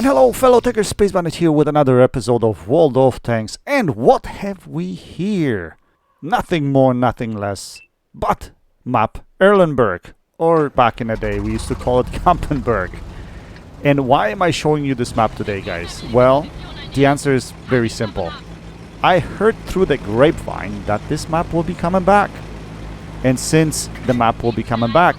hello fellow Techers, Space Bandit here with another episode of World of Tanks. And what have we here? Nothing more, nothing less, but map Erlenberg. Or back in the day we used to call it Kampenberg. And why am I showing you this map today, guys? Well, the answer is very simple. I heard through the grapevine that this map will be coming back. And since the map will be coming back,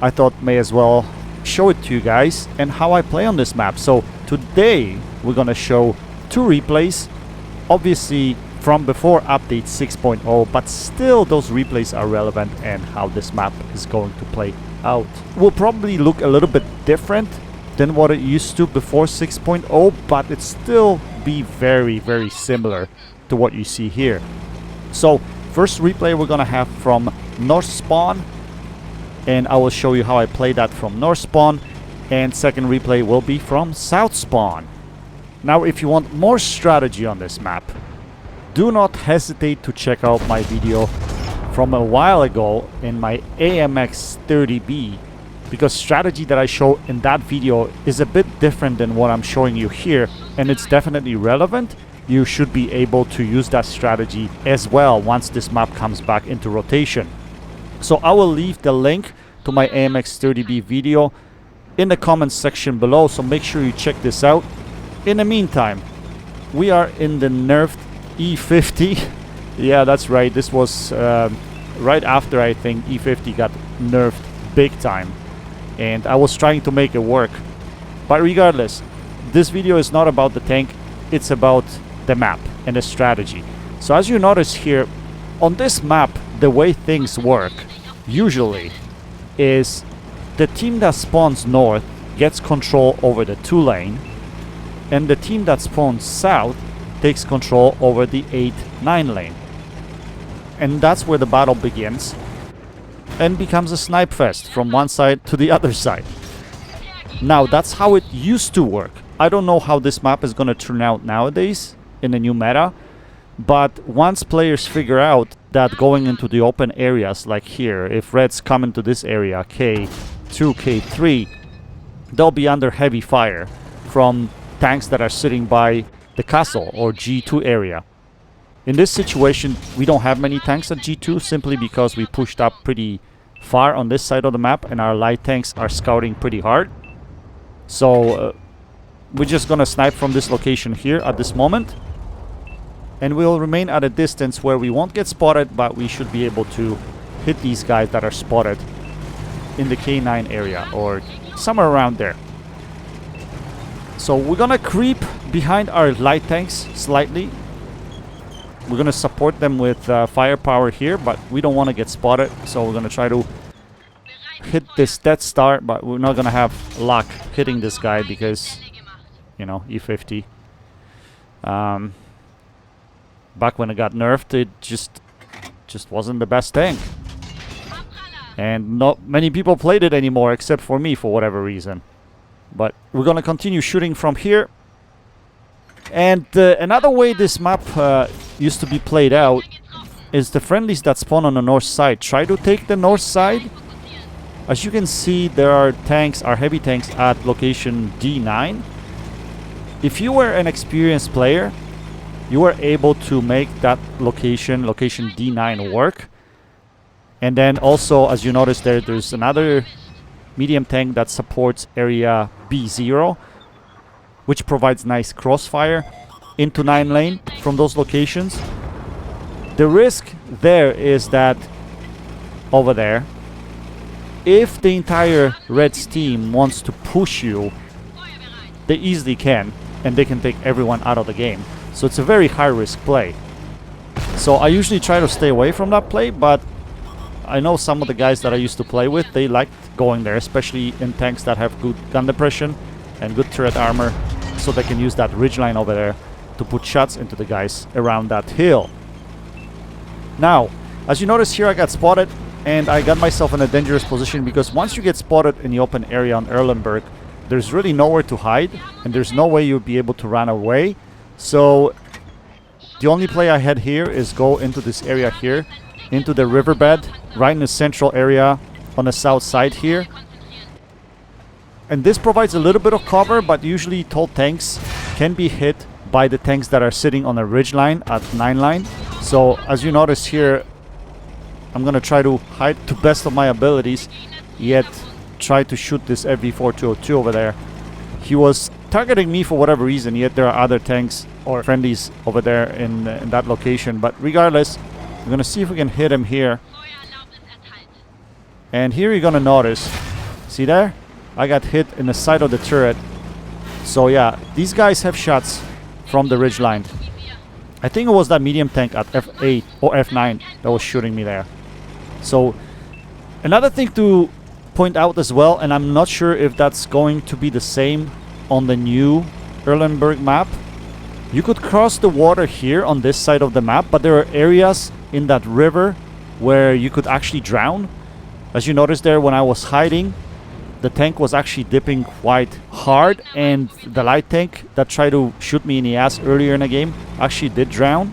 I thought may as well show it to you guys and how I play on this map. So today we're gonna show two replays, obviously from before update 6.0, but still those replays are relevant and how this map is going to play out. Will probably look a little bit different than what it used to before 6.0, but it still be very similar to what you see here. So first replay we're gonna have from North Spawn, and I will show you how I play that from North Spawn, and second replay will be from South Spawn. Now if you want more strategy on this map, do not hesitate to check out my video from a while ago in my AMX 30B, because strategy that I show in that video is a bit different than what I'm showing you here, and it's definitely relevant. You should be able to use that strategy as well once this map comes back into rotation. So I will leave the link to my AMX 30B video in the comments section below, so make sure you check this out. In the meantime, we are in the nerfed E50. Yeah, that's right, this was right after I think E50 got nerfed big time, and I was trying to make it work. But regardless, this video is not about the tank, it's about the map and the strategy. So as you notice here, on this map, the way things work usually is the team that spawns north gets control over the 2 lane, and the team that spawns south takes control over the 8-9 lane. And that's where the battle begins and becomes a snipe fest from one side to the other side. Now that's how it used to work. I don't know how this map is going to turn out nowadays in the new meta, but once players figure out that going into the open areas like here, if reds come into this area, K2, K3, they'll be under heavy fire from tanks that are sitting by the castle or G2 area. In this situation, we don't have many tanks at G2 simply because we pushed up pretty far on this side of the map and our light tanks are scouting pretty hard. So we're just gonna snipe from this location here at this moment, and we'll remain at a distance where we won't get spotted, but we should be able to hit these guys that are spotted in the K9 area or somewhere around there. So we're gonna creep behind our light tanks slightly. We're gonna support them with firepower here, but we don't want to get spotted, so we're gonna try to hit this Death Star, but we're not gonna have luck hitting this guy because, you know, E50. Back when it got nerfed, it just wasn't the best tank, and not many people played it anymore except for me for whatever reason. But we're gonna continue shooting from here. And another way this map used to be played out is the friendlies that spawn on the north side try to take the north side. As you can see, there are tanks, our heavy tanks at location D9. If you were an experienced player, you were able to make that location D9 work. And then also, as you notice there's another medium tank that supports area B0, which provides nice crossfire into 9 lane from those locations. The risk there is that over there, if the entire Reds team wants to push you, they easily can, and they can take everyone out of the game. So it's a very high risk play. So I usually try to stay away from that play, but I know some of the guys that I used to play with, they liked going there, especially in tanks that have good gun depression and good turret armor, so they can use that ridgeline over there to put shots into the guys around that hill. Now, as you notice here, I got spotted, and I got myself in a dangerous position because once you get spotted in the open area on Erlenberg, there's really nowhere to hide, and there's no way you'll be able to run away. So the only play I had here is go into this area here, into the riverbed, right in the central area on the south side here. And this provides a little bit of cover, but usually tall tanks can be hit by the tanks that are sitting on a ridge line at 9 line. So as you notice here, I'm gonna try to hide to best of my abilities, yet try to shoot this FV4202 over there. He was targeting me for whatever reason, yet there are other tanks or friendlies over there in that location. But regardless, we're gonna see if we can hit him here. And here you're gonna notice, see there? I got hit in the side of the turret. So yeah, these guys have shots from the ridge line. I think it was that medium tank at F8 or F9 that was shooting me there. So another thing to point out as well, and I'm not sure if that's going to be the same on the new Erlenberg map. You could cross the water here on this side of the map, but there are areas in that river where you could actually drown. As you noticed there, when I was hiding, the tank was actually dipping quite hard, and the light tank that tried to shoot me in the ass earlier in the game actually did drown.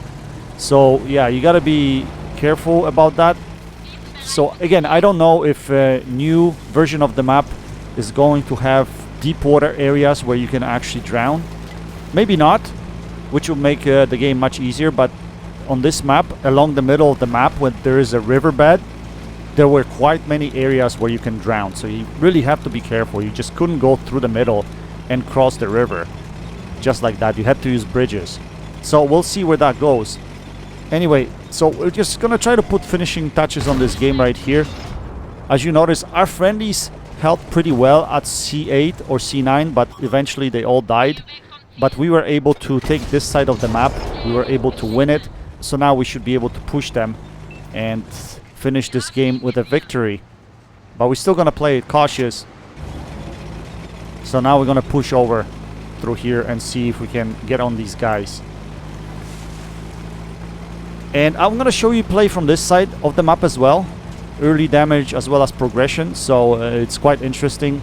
So yeah, you gotta be careful about that. So again, I don't know if a new version of the map is going to have deep water areas where you can actually drown. Maybe not, which will make the game much easier. But on this map, along the middle of the map, when there is a riverbed, there were quite many areas where you can drown. So you really have to be careful. You just couldn't go through the middle and cross the river just like that. You had to use bridges. So we'll see where that goes. Anyway, so we're just gonna try to put finishing touches on this game right here. As you notice, our friendlies held pretty well at C8 or C9, but eventually they all died. But we were able to take this side of the map. We were able to win it. So now we should be able to push them and finish this game with a victory. But we're still gonna play it cautious. So now we're gonna push over through here and see if we can get on these guys. And I'm gonna show you play from this side of the map as well. Early damage as well as progression. So it's quite interesting.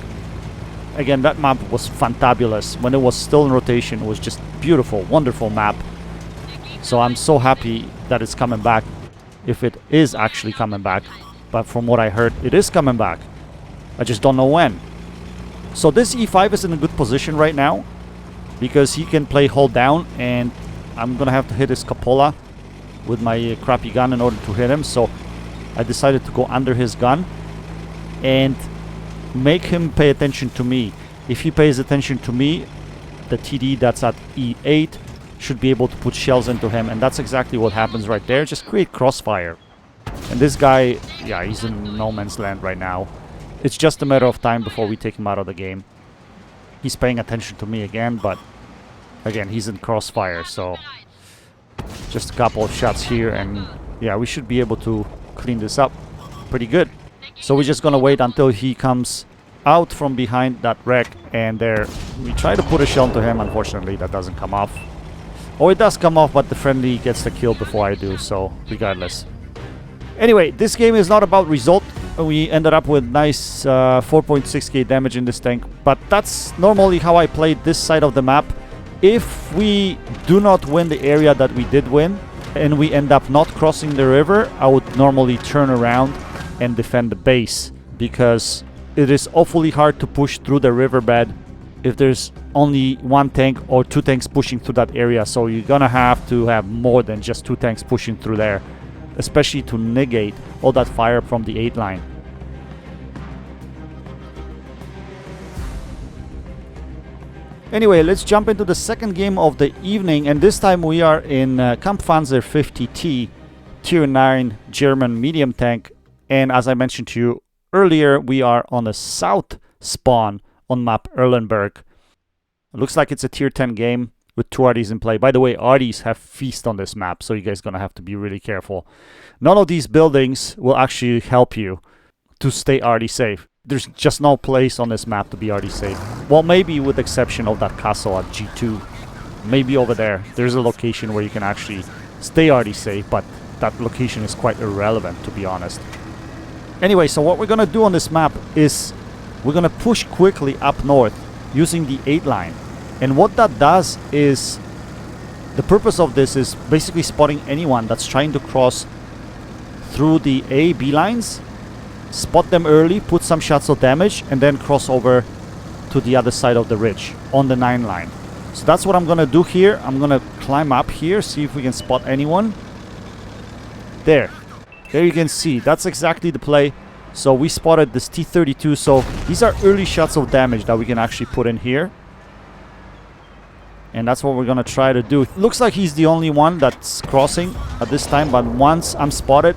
Again, that map was fantabulous. When it was still in rotation, it was just beautiful, wonderful map. So I'm so happy that it's coming back. If it is actually coming back. But from what I heard, it is coming back. I just don't know when. So this E5 is in a good position right now, because he can play hold down, and I'm gonna have to hit his cupola with my crappy gun in order to hit him. So I decided to go under his gun and make him pay attention to me. If he pays attention to me, the TD that's at E8 should be able to put shells into him, and that's exactly what happens right there. Just create crossfire. And this guy, yeah, he's in no man's land right now. It's just a matter of time before we take him out of the game. He's paying attention to me again, but again, he's in crossfire, so just a couple of shots here, and yeah, we should be able to clean this up pretty good. So we're just gonna wait until he comes out from behind that wreck, and there we try to put a shell into him. Unfortunately, that doesn't come off. Oh, it does come off, but the friendly gets the kill before I do, so regardless. Anyway, this game is not about result. We ended up with nice 4.6k damage in this tank, but that's normally how I played this side of the map. If we do not win the area that we did win, and we end up not crossing the river, I would normally turn around and defend the base, because it is awfully hard to push through the riverbed if there's only one tank or two tanks pushing through that area. So you're gonna have to have more than just two tanks pushing through there, especially to negate all that fire from the 8 line. Anyway, let's jump into the second game of the evening, and this time we are in Kampfpanzer 50T, Tier 9 German medium tank. And as I mentioned to you earlier, we are on the south spawn on map Erlenberg. It looks like it's a Tier 10 game with 2 RDs in play. By the way, RDs have feast on this map, so you guys gonna have to be really careful. None of these buildings will actually help you to stay RD safe. There's just no place on this map to be RD safe. Well, maybe with the exception of that castle at G2. Maybe over there. There's a location where you can actually stay RD safe, but that location is quite irrelevant, to be honest. Anyway, so what we're gonna do on this map is we're gonna push quickly up north using the 8 line. And what that does is, the purpose of this is basically spotting anyone that's trying to cross through the A-B lines, spot them early, put some shots of damage, and then cross over to the other side of the ridge on the 9 line. So that's what I'm gonna do here. I'm gonna climb up here, see if we can spot anyone. There you can see, that's exactly the play. So we spotted this T-32. So these are early shots of damage that we can actually put in here, and that's what we're gonna try to do. Looks like he's the only one that's crossing at this time, but once I'm spotted,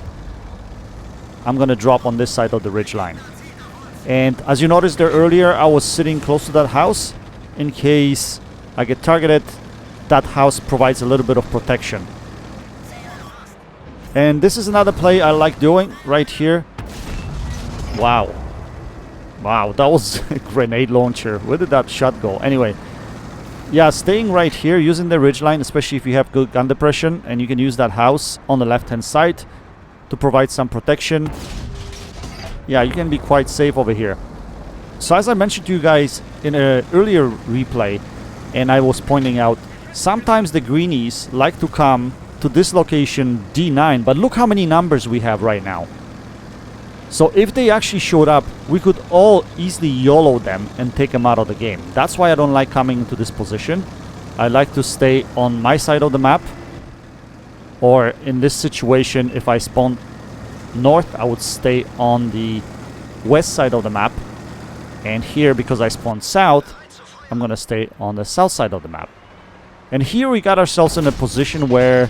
I'm gonna drop on this side of the ridge line. And as you noticed there earlier, I was sitting close to that house in case I get targeted. That house provides a little bit of protection. And this is another play I like doing right here. Wow, that was a grenade launcher. Where did that shot go? Anyway, yeah, staying right here, using the ridgeline, especially if you have good gun depression, and you can use that house on the left-hand side to provide some protection. Yeah, you can be quite safe over here. So as I mentioned to you guys in an earlier replay, and I was pointing out, sometimes the greenies like to come to this location D9, but look how many numbers we have right now. So if they actually showed up, we could all easily YOLO them and take them out of the game. That's why I don't like coming into this position. I like to stay on my side of the map. Or in this situation, if I spawn north, I would stay on the west side of the map. And here, because I spawned south, I'm gonna stay on the south side of the map. And here we got ourselves in a position where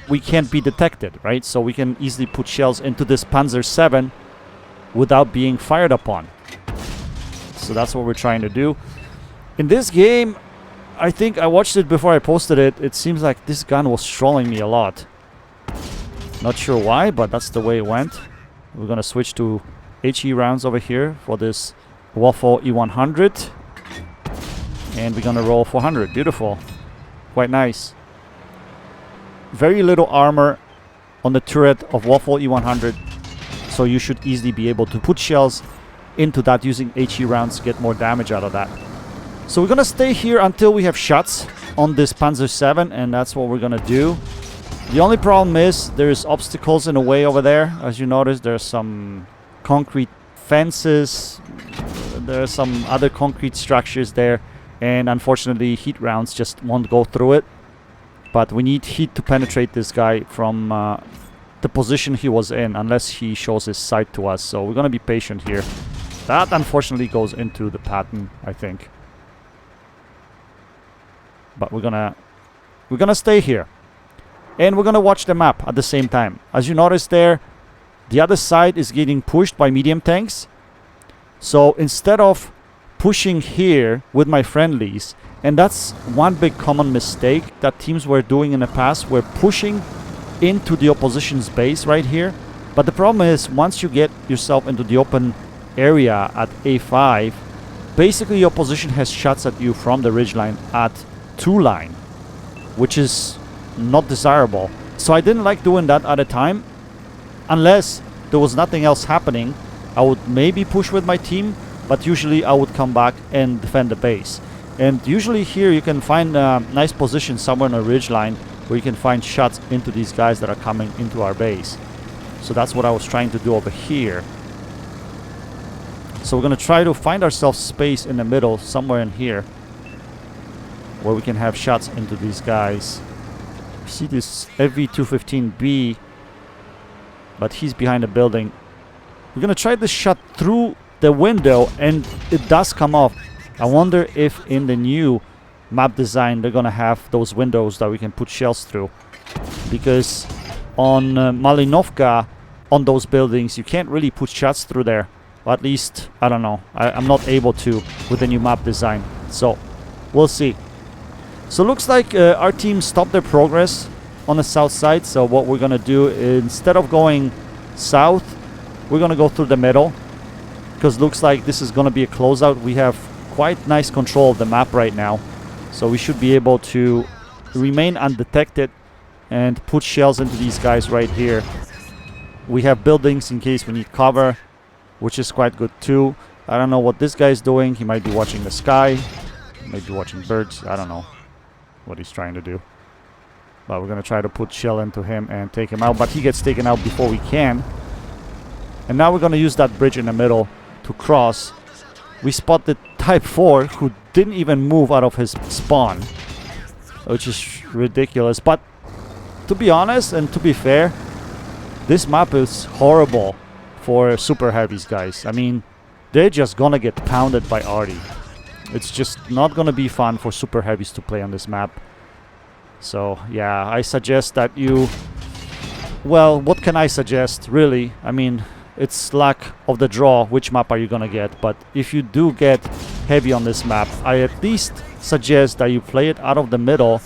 we can't be detected, right? So we can easily put shells into this Panzer 7 without being fired upon. So that's what we're trying to do. In this game, I think I watched it before I posted it. It seems like this gun was trolling me a lot. Not sure why, but that's the way it went. We're gonna switch to HE rounds over here for this Waffle E100. And we're gonna roll 400. Beautiful. Quite nice. Very little armor on the turret of Waffle E100, so you should easily be able to put shells into that using HE rounds to get more damage out of that. So we're gonna stay here until we have shots on this Panzer 7, and that's what we're gonna do. The only problem is there's obstacles in the way over there. As you notice, there's some concrete fences, there are some other concrete structures there, and unfortunately heat rounds just won't go through it. But we need heat to penetrate this guy from the position he was in, unless he shows his sight to us. So we're gonna be patient here. That unfortunately goes into the pattern, I think. But we're gonna stay here, and we're gonna watch the map at the same time. As you notice there, the other side is getting pushed by medium tanks. So instead of pushing here with my friendlies, and that's one big common mistake that teams were doing in the past, were pushing into the opposition's base right here. But the problem is, once you get yourself into the open area at A5, basically your opposition has shots at you from the ridgeline at 2 line, which is not desirable. So I didn't like doing that at a time. Unless there was nothing else happening, I would maybe push with my team, but usually I would come back and defend the base. And usually here you can find a nice position somewhere on a ridgeline where you can find shots into these guys that are coming into our base. So that's what I was trying to do over here. So we're going to try to find ourselves space in the middle, somewhere in here, where we can have shots into these guys. We see this FV215B, but he's behind a building. We're going to try this shot through the window, and it does come off. I wonder if in the new map design they're gonna have those windows that we can put shells through, because on Malinovka, on those buildings, you can't really put shots through there. Or at least, I don't know, I'm not able to with the new map design, so we'll see. So looks like our team stopped their progress on the south side. So what we're gonna do, instead of going south, we're gonna go through the middle, because looks like this is gonna be a closeout. We have quite nice control of the map right now, so we should be able to remain undetected and put shells into these guys right here. We have buildings in case we need cover, which is quite good too. I don't know what this guy is doing. He might be watching the sky, maybe watching birds. I don't know what he's trying to do, but we're gonna try to put shell into him and take him out, but he gets taken out before we can. And now we're gonna use that bridge in the middle to cross. We spot the Type 4 who didn't even move out of his spawn, which is ridiculous. But to be honest and to be fair, this map is horrible for super heavies, guys. I mean, they're just gonna get pounded by Artie. It's just not gonna be fun for super heavies to play on this map. So yeah, I suggest that you... Well, what can I suggest, really? I mean, it's luck of the draw which map are you gonna get. But if you do get heavy on this map, I at least suggest that you play it out of the middle,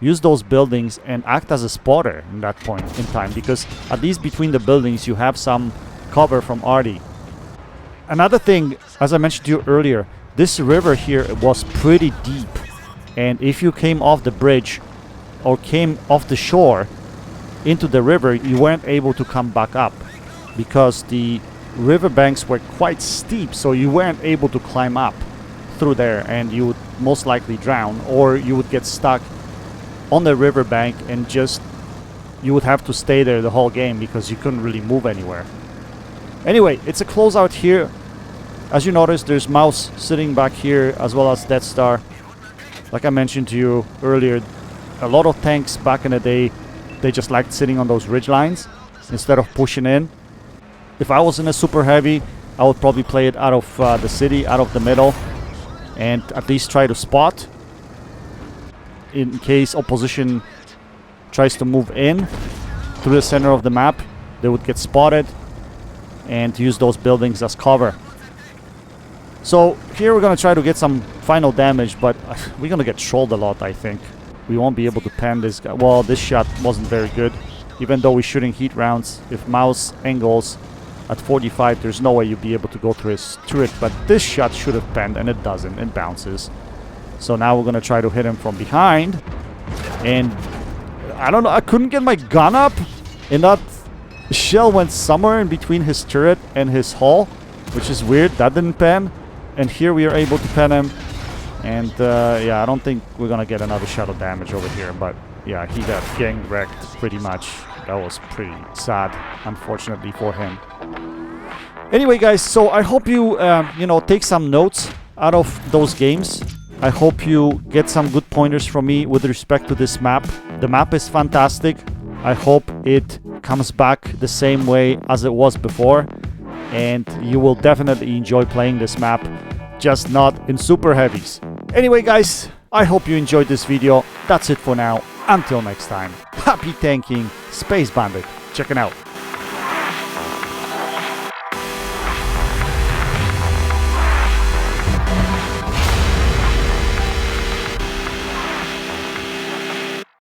use those buildings and act as a spotter in that point in time, because at least between the buildings you have some cover from Artie. Another thing, as I mentioned to you earlier, this river here was pretty deep, and if you came off the bridge or came off the shore into the river, you weren't able to come back up because the river banks were quite steep, so you weren't able to climb up through there, and you would most likely drown, or you would get stuck on the river bank and just you would have to stay there the whole game because you couldn't really move anywhere. Anyway, it's a closeout here. As you notice, there's Mouse sitting back here as well as Death Star. Like I mentioned to you earlier, a lot of tanks back in the day, they just liked sitting on those ridge lines instead of pushing in. If I was in a super heavy, I would probably play it out of the city, out of the middle, and at least try to spot in case opposition tries to move in through the center of the map. They would get spotted and use those buildings as cover. So here we're gonna try to get some final damage, but we're gonna get trolled a lot, I think. We won't be able to pen this guy. Well, this shot wasn't very good. Even though we're shooting heat rounds, if Mouse angles at 45, there's no way you'd be able to go through his turret. But this shot should have penned, and it doesn't. It bounces. So now we're gonna try to hit him from behind. And I don't know, I couldn't get my gun up, and that shell went somewhere in between his turret and his hull, which is weird. That didn't pen. And here we are able to pen him. And yeah, I don't think we're gonna get another shot of damage over here, but yeah, he got gang wrecked pretty much. That was pretty sad, unfortunately for him. Anyway, guys, so I hope you you know, take some notes out of those games. I hope you get some good pointers from me with respect to this map. The map is fantastic. I hope it comes back the same way as it was before, and you will definitely enjoy playing this map, just not in super heavies. Anyway, guys, I hope you enjoyed this video. That's it for now. Until next time, happy tanking, Space Bandit. Checking out.